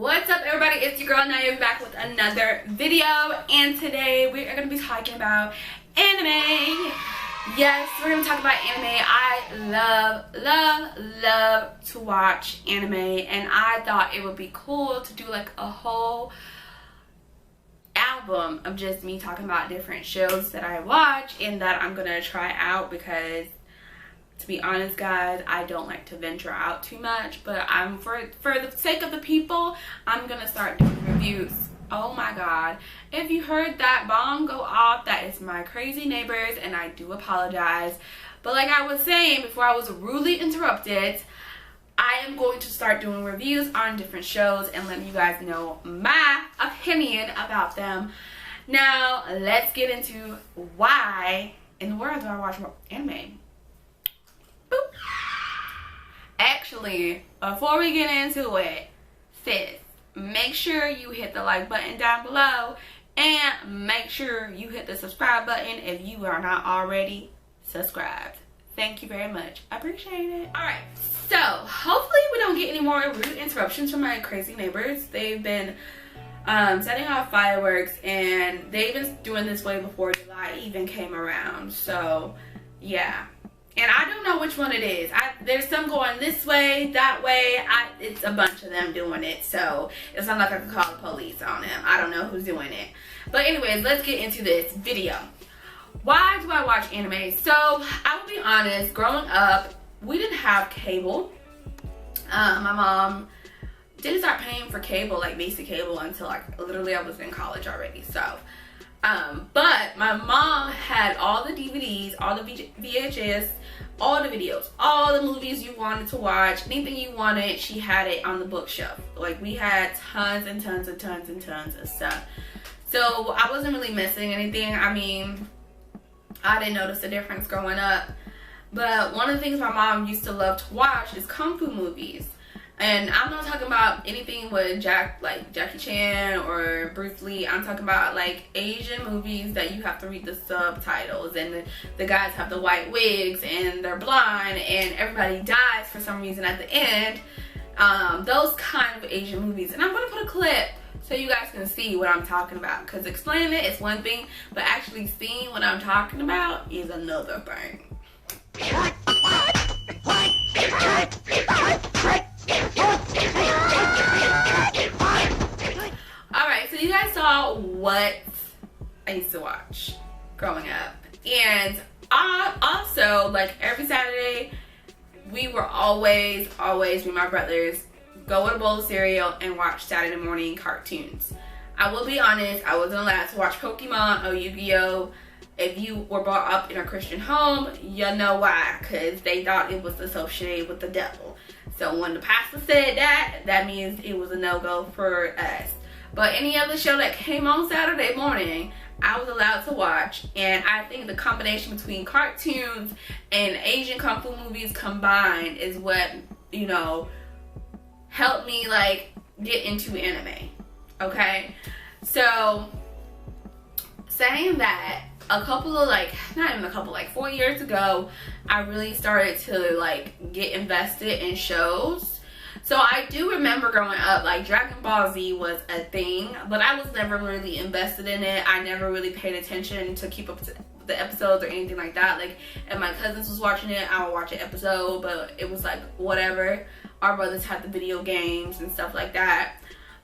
What's up, everybody? It's your girl Naya back with another video, and today we are going to be talking about anime. Yes, we're going to talk about anime. I love to watch anime, and I thought it would be cool to do like a whole album of just me talking about different shows that I watch and that I'm going to try out, because to be honest, guys, I don't like to venture out too much, but I'm for the sake of the people, I'm gonna start doing reviews. Oh my god, if you heard that bomb go off, that is my crazy neighbors, and I do apologize. But like I was saying before I was rudely interrupted, I am going to start doing reviews on different shows and letting you guys know my opinion about them. Now let's get into why in the world do I watch anime. Actually, before we get into it, sis, make sure you hit the like button down below and make sure you hit the subscribe button if you are not already subscribed. Thank you very much. I appreciate it. Alright, so hopefully we don't get any more rude interruptions from my crazy neighbors. They've been setting off fireworks, and they've been doing this way before July even came around. So yeah. And I don't know which one it is. There's some going this way, that way. It's a bunch of them doing it. So it's not like I can call the police on them. I don't know who's doing it. But anyways, let's get into this video. Why do I watch anime? So I will be honest, growing up, we didn't have cable. My mom didn't start paying for cable, like basic cable, until like literally I was in college already. So but my mom had all the DVDs, all the VHS, all the videos, all the movies you wanted to watch, anything you wanted, she had it on the bookshelf. Like, we had tons and tons and tons and tons of stuff. So I wasn't really missing anything. I mean, I didn't notice a difference growing up. But one of the things my mom used to love to watch is kung fu movies. And I'm not talking about anything with Jackie Chan or Bruce Lee. I'm talking about like Asian movies that you have to read the subtitles, and the guys have the white wigs and they're blind and everybody dies for some reason at the end. Those kind of Asian movies. And I'm going to put a clip so you guys can see what I'm talking about, because explaining it is one thing, but actually seeing what I'm talking about is another thing. Alright, so you guys saw what I used to watch growing up. And I also, like, every Saturday, we were always, me and my brothers, go with a bowl of cereal and watch Saturday morning cartoons. I will be honest, I wasn't allowed to watch Pokemon or Yu-Gi-Oh! If you were brought up in a Christian home, you know why, because they thought it was associated with the devil. So when the pastor said that, that means it was a no-go for us. But any other show that came on Saturday morning, I was allowed to watch. And I think the combination between cartoons and Asian kung fu movies combined is what, you know, helped me like get into anime. Okay? So saying that, a couple of like 4 years ago, I really started to like get invested in shows. So I do remember growing up, like Dragon Ball Z was a thing, but I was never really invested in it. I never really paid attention to keep up to the episodes or anything like that. Like, if my cousins was watching it, I would watch an episode, but it was like whatever. Our brothers had the video games and stuff like that.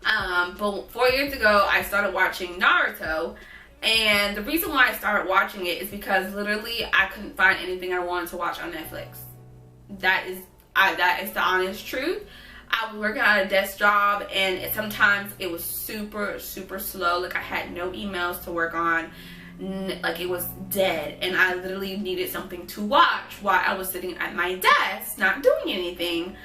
But 4 years ago, I started watching Naruto. And the reason why I started watching it is because literally I couldn't find anything I wanted to watch on Netflix. That is the honest truth. I was working at a desk job, and sometimes it was super slow. Like, I had no emails to work on. Like, it was dead, and I literally needed something to watch while I was sitting at my desk not doing anything.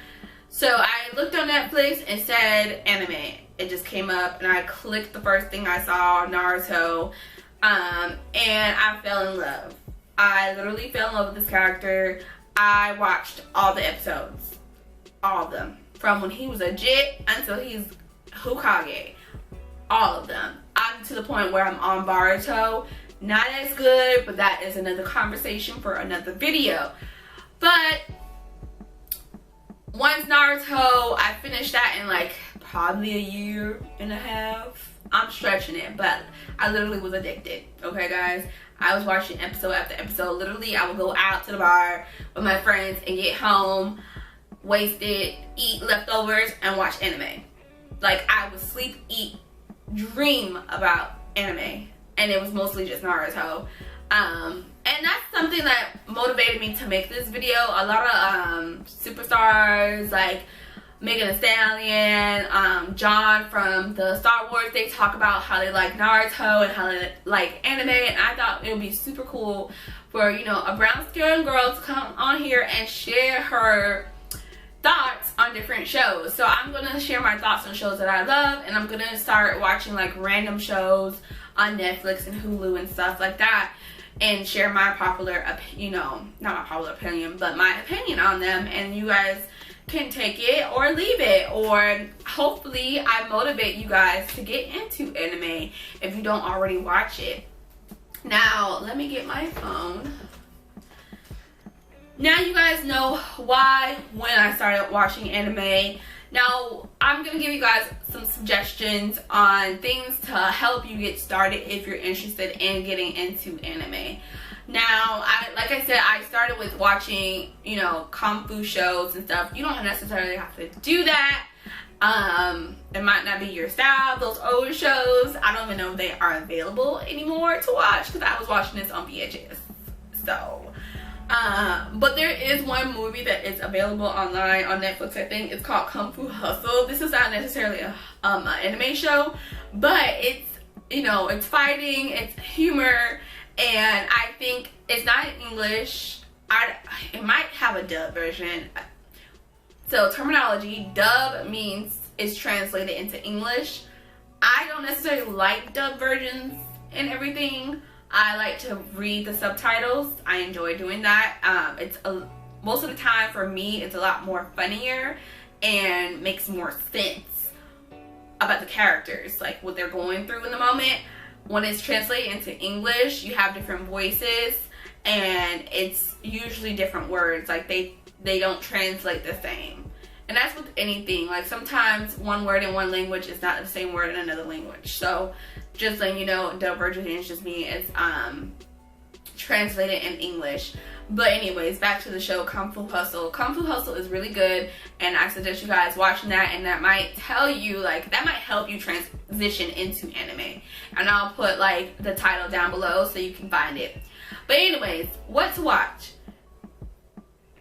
So I looked on Netflix and said anime. It just came up, and I clicked the first thing I saw, Naruto, and I fell in love. I literally fell in love with this character. I watched all the episodes, all of them, from when he was a Jit until he's Hokage, all of them. I'm to the point where I'm on Boruto. Not as good, but that is another conversation for another video. But once Naruto, I finished that in like probably a year and a half. I'm stretching it, but I literally was addicted. Okay, guys, I was watching episode after episode. Literally, I would go out to the bar with my friends and get home wasted, eat leftovers, and watch anime. Like, I would sleep, eat, dream about anime, and it was mostly just Naruto. And that's something that motivated me to make this video. A lot of superstars like Megan Thee Stallion, John from the Star Wars, they talk about how they like Naruto and how they like anime, and I thought it would be super cool for, you know, a brown skinned girl to come on here and share her thoughts on different shows. So I'm gonna share my thoughts on shows that I love, and I'm gonna start watching like random shows on Netflix and Hulu and stuff like that, and share my popular, you know, not my popular opinion, but my opinion on them, and you guys can take it or leave it, or hopefully I motivate you guys to get into anime if you don't already watch it. Now, let me get my phone. Now you guys know why, when I started watching anime. Now, I'm going to give you guys some suggestions on things to help you get started if you're interested in getting into anime. Now, like I said, I started with watching, you know, kung fu shows and stuff. You don't necessarily have to do that. It might not be your style. Those old shows, I don't even know if they are available anymore to watch, because I was watching this on VHS. So, but there is one movie that is available online on Netflix, I think. It's called Kung Fu Hustle. This is not necessarily an anime show, but it's, you know, it's fighting, it's humor, and I think it's not in English. It might have a dub version. So terminology, dub means it's translated into English. I don't necessarily like dub versions and everything. I like to read the subtitles. I enjoy doing that. Most of the time for me, it's a lot more funnier and makes more sense about the characters, like what they're going through in the moment. When it's translated into English, you have different voices, and it's usually different words. Like they don't translate the same. And that's with anything. Like sometimes one word in one language is not the same word in another language. So just letting you know, dub version is just me. It's translated in English. But anyways, back to the show Kung Fu Hustle. Kung Fu Hustle is really good, and I suggest you guys watching that, and that might tell you, like, that might help you transition into anime. And I'll put like the title down below so you can find it. But anyways, what to watch?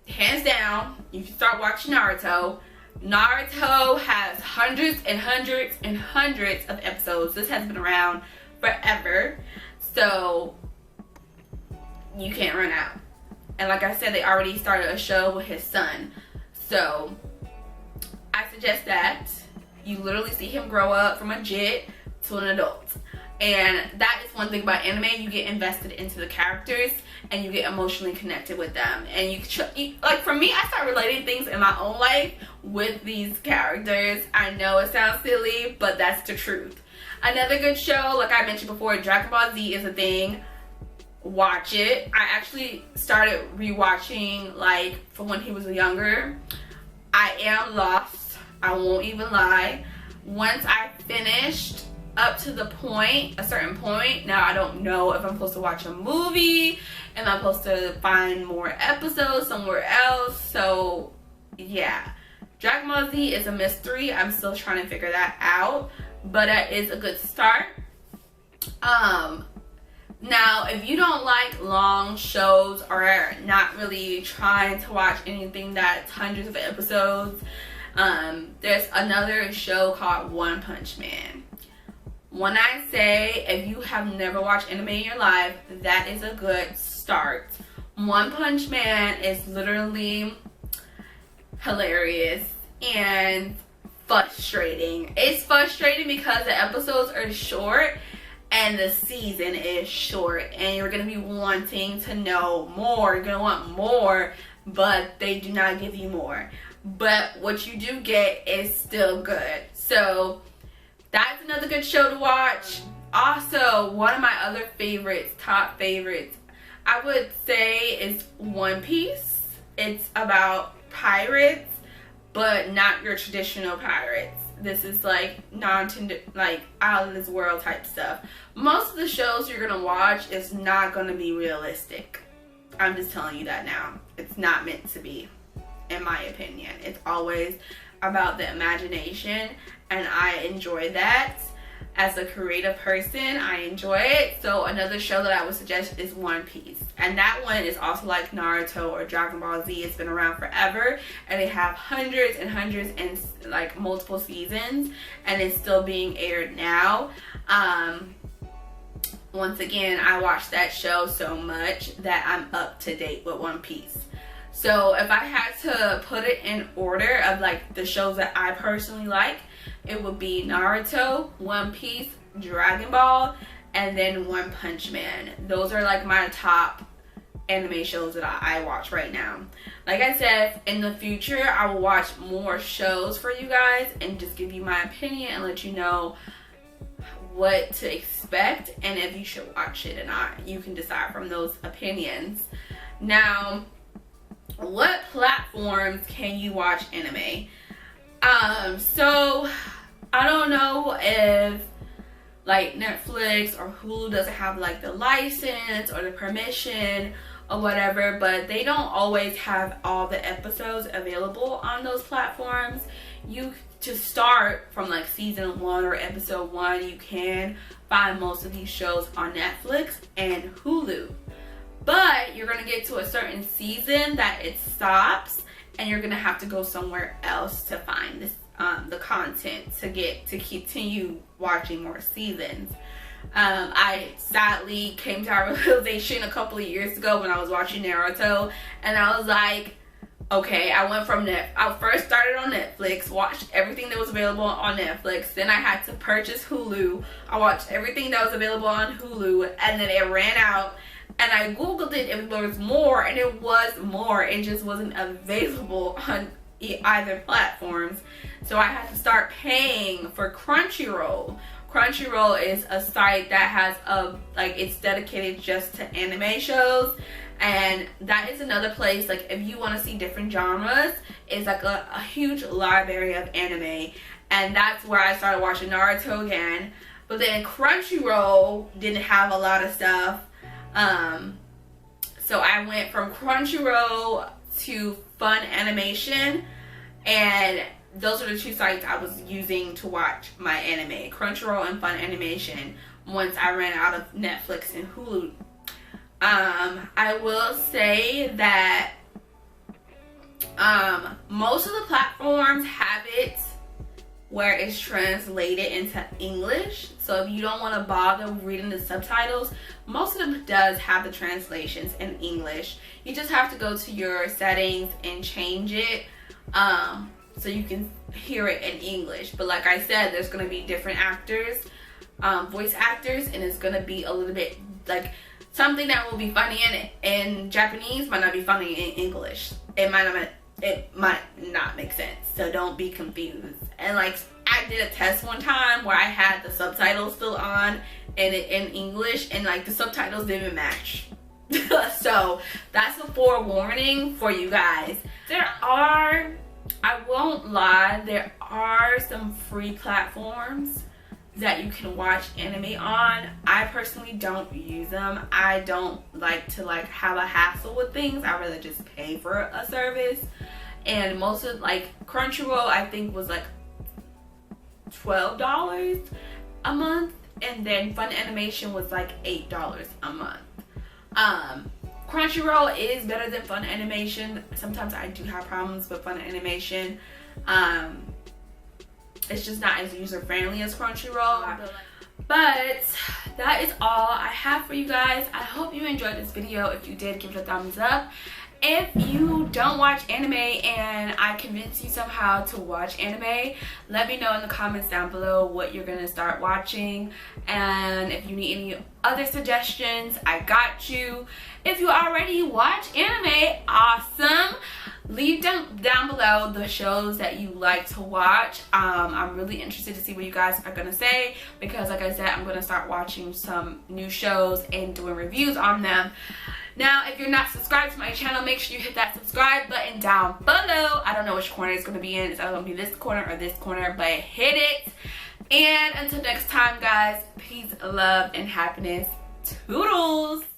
Hands down, you can start watching Naruto. Naruto has hundreds and hundreds and hundreds of episodes. This has been around forever, so you can't run out. And like I said, they already started a show with his son, so I suggest that. You literally see him grow up from a jit to an adult. And that is one thing about anime. You get invested into the characters and you get emotionally connected with them. And you like, for me, I start relating things in my own life with these characters. I know it sounds silly, but that's the truth. Another good show, like I mentioned before, Dragon Ball Z is a thing. Watch it. I actually started rewatching, like, from when he was younger. I am lost. I won't even lie. Once I finished up to the point, a certain point, now I don't know if I'm supposed to watch a movie, and I'm supposed to find more episodes somewhere else. So yeah, Dragon Ball Z is a mystery. I'm still trying to figure that out, but that is a good start. Now, if you don't like long shows or not really trying to watch anything that's hundreds of episodes, there's another show called One Punch Man. When I say if you have never watched anime in your life, that is a good start. One Punch Man is literally hilarious and frustrating. It's frustrating because the episodes are short and the season is short, and you're going to be wanting to know more. You're going to want more, but they do not give you more. But what you do get is still good. So that's another good show to watch. Also, one of my other favorites, top favorites, I would say is One Piece. It's about pirates, but not your traditional pirates. this is like non-tender, like out of this world type stuff. Most of the shows you're gonna watch is not gonna be realistic. I'm just telling you that now. It's not meant to be, in my opinion. It's always about the imagination, and I enjoy that. As a creative person, I enjoy it. So another show that I would suggest is One Piece. And that one is also like Naruto or Dragon Ball Z. It's been around forever. And they have hundreds and hundreds and like multiple seasons. And it's still being aired now. Once again, I watched that show so much that I'm up to date with One Piece. So if I had to put it in order of like the shows that I personally like, it would be Naruto, One Piece, Dragon Ball, and then One Punch Man. Those are like my top anime shows that I watch right now. Like I said, in the future, I will watch more shows for you guys and just give you my opinion and let you know what to expect and if you should watch it or not. You can decide from those opinions. Now, what platforms can you watch anime? So I don't know if like Netflix or Hulu doesn't have like the license or the permission or whatever, but they don't always have all the episodes available on those platforms. You to start from like season 1 or episode 1, you can find most of these shows on Netflix and Hulu. But you're gonna get to a certain season that it stops, and you're gonna have to go somewhere else to find this the content to continue watching more seasons. I sadly came to our realization a couple of years ago when I was watching Naruto, and I was like, okay, I first started on Netflix, watched everything that was available on Netflix, then I had to purchase Hulu. I watched everything that was available on Hulu, and then it ran out. And I googled it if there was more, and it was more. It just wasn't available on either platforms. So I had to start paying for Crunchyroll. Crunchyroll is a site that has it's dedicated just to anime shows. And that is another place, like if you want to see different genres, it's like a huge library of anime. And that's where I started watching Naruto again. But then Crunchyroll didn't have a lot of stuff. So I went from Crunchyroll to Fun Animation, and those are the two sites I was using to watch my anime, Crunchyroll and Fun Animation, once I ran out of Netflix and Hulu. I will say that most of the platforms have it where it's translated into English. So if you don't want to bother reading the subtitles, most of them does have the translations in English. You just have to go to your settings and change it so you can hear it in English. But like I said, there's going to be different actors, voice actors, and it's going to be a little bit like something that will be funny in Japanese might not be funny in English. It might not make sense, so don't be confused. And like I did a test one time where I had the subtitles still on and in English, and like the subtitles didn't match. So that's a forewarning for you guys. I won't lie, there are some free platforms that you can watch anime on. I personally don't use them. I don't like to have a hassle with things. I rather just pay for a service. And most of Crunchyroll, I think, was like $12 a month, and then Fun Animation was like $8 a month. Crunchyroll is better than Fun Animation. Sometimes I do have problems with Fun Animation. It's just not as user friendly as Crunchyroll. But that is all I have for you guys. I hope you enjoyed this video. If you did, give it a thumbs up. If you don't watch anime and I convinced you somehow to watch anime, let me know in the comments down below what you're gonna start watching. And if you need any other suggestions, I got you. If you already watch anime, awesome. Leave down below the shows that you like to watch. I'm really interested to see what you guys are gonna say, because like I said, I'm gonna start watching some new shows and doing reviews on them. Now, if you're not subscribed to my channel, make sure you hit that subscribe button down below. I don't know which corner it's going to be in. It's either going to be this corner or this corner, but hit it. And until next time, guys, peace, love, and happiness. Toodles!